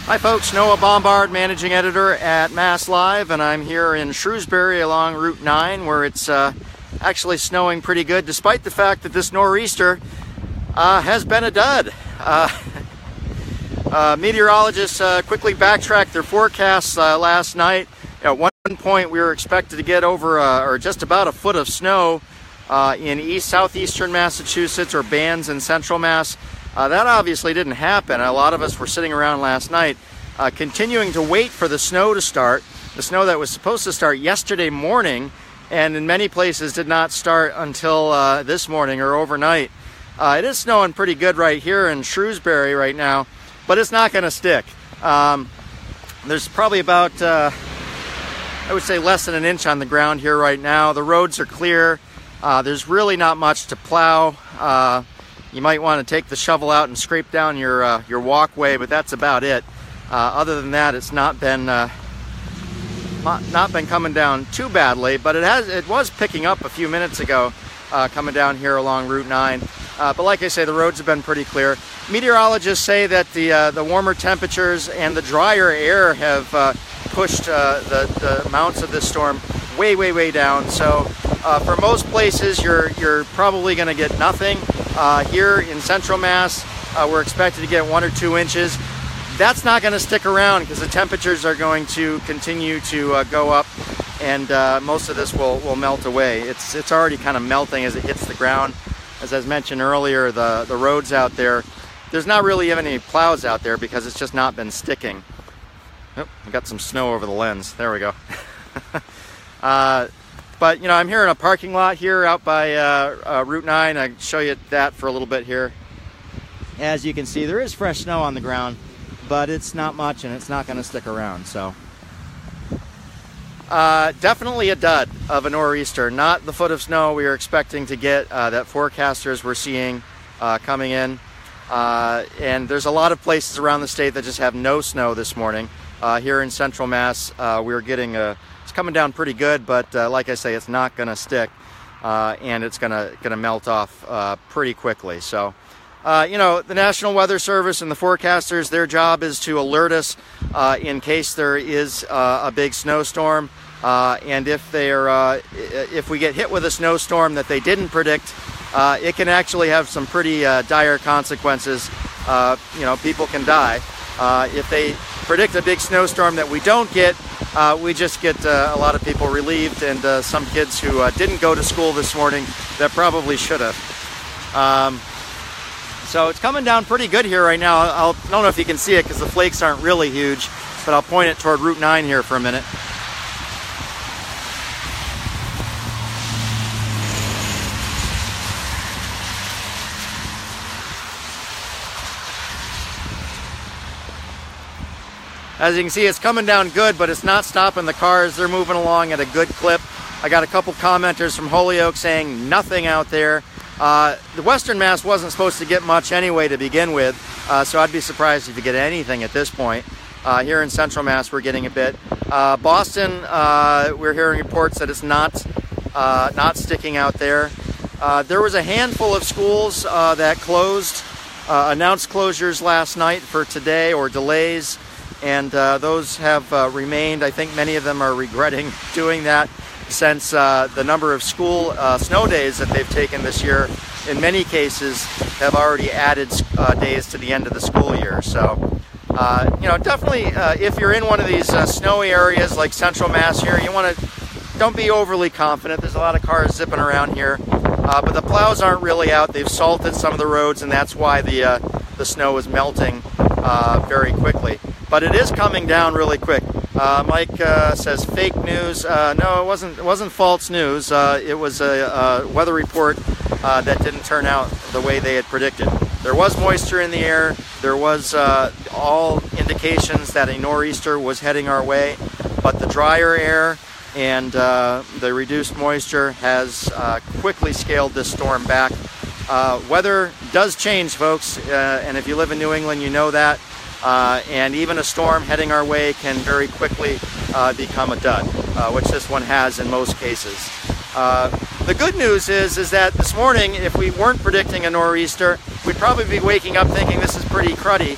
Hi folks, Noah Bombard, Managing Editor at MassLive, and I'm here in Shrewsbury along Route 9 where it's actually snowing pretty good despite the fact that this nor'easter has been a dud. Meteorologists quickly backtracked their forecasts last night. At one point we were expected to get over or just about a foot of snow in southeastern Massachusetts or bands in central Mass. That obviously didn't happen. A lot of us were sitting around last night continuing to wait for the snow to start. The snow that was supposed to start yesterday morning and in many places did not start until this morning or overnight. It is snowing pretty good right here in Shrewsbury right now, but it's not going to stick. There's probably about, I would say, less than an inch on the ground here right now. The roads are clear. There's really not much to plow. You might want to take the shovel out and scrape down your walkway, but that's about it. Other than that, it's not been coming down too badly, but it was picking up a few minutes ago, coming down here along Route 9. But like I say, the roads have been pretty clear. Meteorologists say that the warmer temperatures and the drier air have pushed the amounts of this storm way down. So for most places, you're probably going to get nothing. Here in central Mass, we're expected to get 1 or 2 inches. That's not going to stick around because the temperatures are going to continue to go up, and most of this will melt away. It's already kind of melting as it hits the ground. As I mentioned earlier, the roads out there's not really even any plows out there because it's just not been sticking. Oh, I got some snow over the lens. There we go. But, you know, I'm here in a parking lot here out by Route 9. I'll show you that for a little bit here. As you can see, there is fresh snow on the ground, but it's not much and it's not going to stick around. So, definitely a dud of a nor'easter. Not the foot of snow we were expecting to get that forecasters were seeing coming in. And there's a lot of places around the state that just have no snow this morning. Here in central Mass, we're getting it's coming down pretty good, but like I say, it's not going to stick, and it's going to melt off pretty quickly. So, you know, the National Weather Service and the forecasters, their job is to alert us in case there is a big snowstorm, and if we get hit with a snowstorm that they didn't predict, it can actually have some pretty dire consequences. You know, people can die. If they predict a big snowstorm that we don't get, we just get a lot of people relieved, and some kids who didn't go to school this morning that probably should have. So it's coming down pretty good here right now. I don't know if you can see it because the flakes aren't really huge, but I'll point it toward Route 9 here for a minute. As you can see, it's coming down good, but it's not stopping the cars. They're moving along at a good clip. I got a couple commenters from Holyoke saying nothing out there. The Western Mass wasn't supposed to get much anyway to begin with, so I'd be surprised if you get anything at this point. Here in Central Mass, we're getting a bit. Boston, we're hearing reports that it's not sticking out there. There was a handful of schools that closed, announced closures last night for today or delays. And those have remained. I think many of them are regretting doing that since the number of school snow days that they've taken this year, in many cases, have already added days to the end of the school year. So, you know, definitely if you're in one of these snowy areas like Central Mass here, don't be overly confident. There's a lot of cars zipping around here, but the plows aren't really out. They've salted some of the roads, and that's why the snow is melting very quickly. But it is coming down really quick. Mike says fake news. No, it wasn't false news. It was a weather report that didn't turn out the way they had predicted. There was moisture in the air. There was all indications that a nor'easter was heading our way, but the drier air and the reduced moisture has quickly scaled this storm back. Weather does change, folks, and if you live in New England, you know that. And even a storm heading our way can very quickly become a dud, which this one has in most cases. The good news is that this morning, if we weren't predicting a nor'easter, we'd probably be waking up thinking this is pretty cruddy.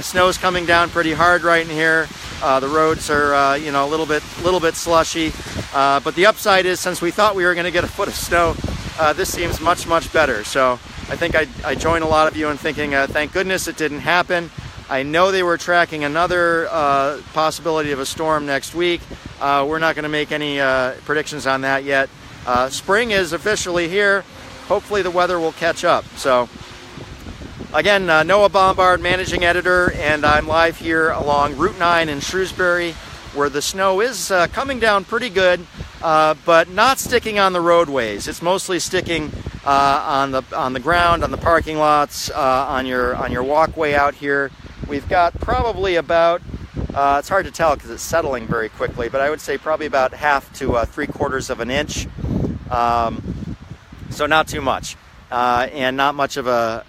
Snow's coming down pretty hard right in here. The roads are, you know, a little bit slushy. But the upside is, since we thought we were going to get a foot of snow, this seems much, much better. So I think I join a lot of you in thinking, thank goodness it didn't happen. I know they were tracking another possibility of a storm next week. We're not going to make any predictions on that yet. Spring is officially here. Hopefully the weather will catch up. So again, Noah Bombard, managing editor, and I'm live here along Route 9 in Shrewsbury, where the snow is coming down pretty good, but not sticking on the roadways. It's mostly sticking on the ground, on the parking lots, on your walkway out here. We've got probably about, it's hard to tell because it's settling very quickly, but I would say probably about 1/2 to 3/4 of an inch. So not too much, and not much of a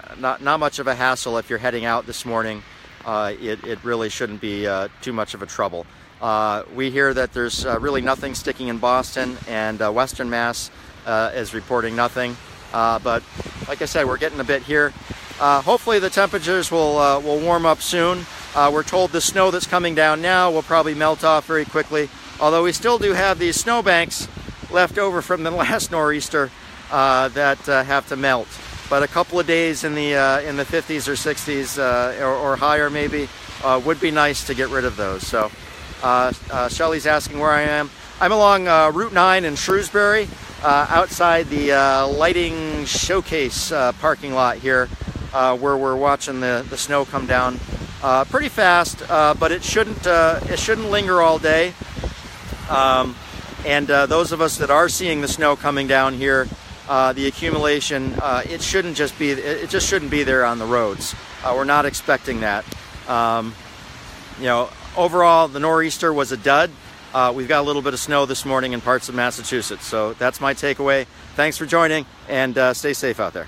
hassle if you're heading out this morning. It really shouldn't be too much of a trouble. We hear that there's really nothing sticking in Boston, and Western Mass is reporting nothing. But like I said, we're getting a bit here. Hopefully the temperatures will warm up soon. We're told the snow that's coming down now will probably melt off very quickly, although we still do have these snowbanks left over from the last nor'easter that have to melt. But a couple of days in the 50s or 60s or higher maybe would be nice to get rid of those. So Shelley's asking where I am. I'm along Route 9 in Shrewsbury, outside the lighting showcase parking lot here, where we're watching the snow come down pretty fast, but it shouldn't linger all day. And those of us that are seeing the snow coming down here, the accumulation, it just shouldn't be there on the roads. We're not expecting that. You know, overall, the nor'easter was a dud. We've got a little bit of snow this morning in parts of Massachusetts, so that's my takeaway. Thanks for joining, and stay safe out there.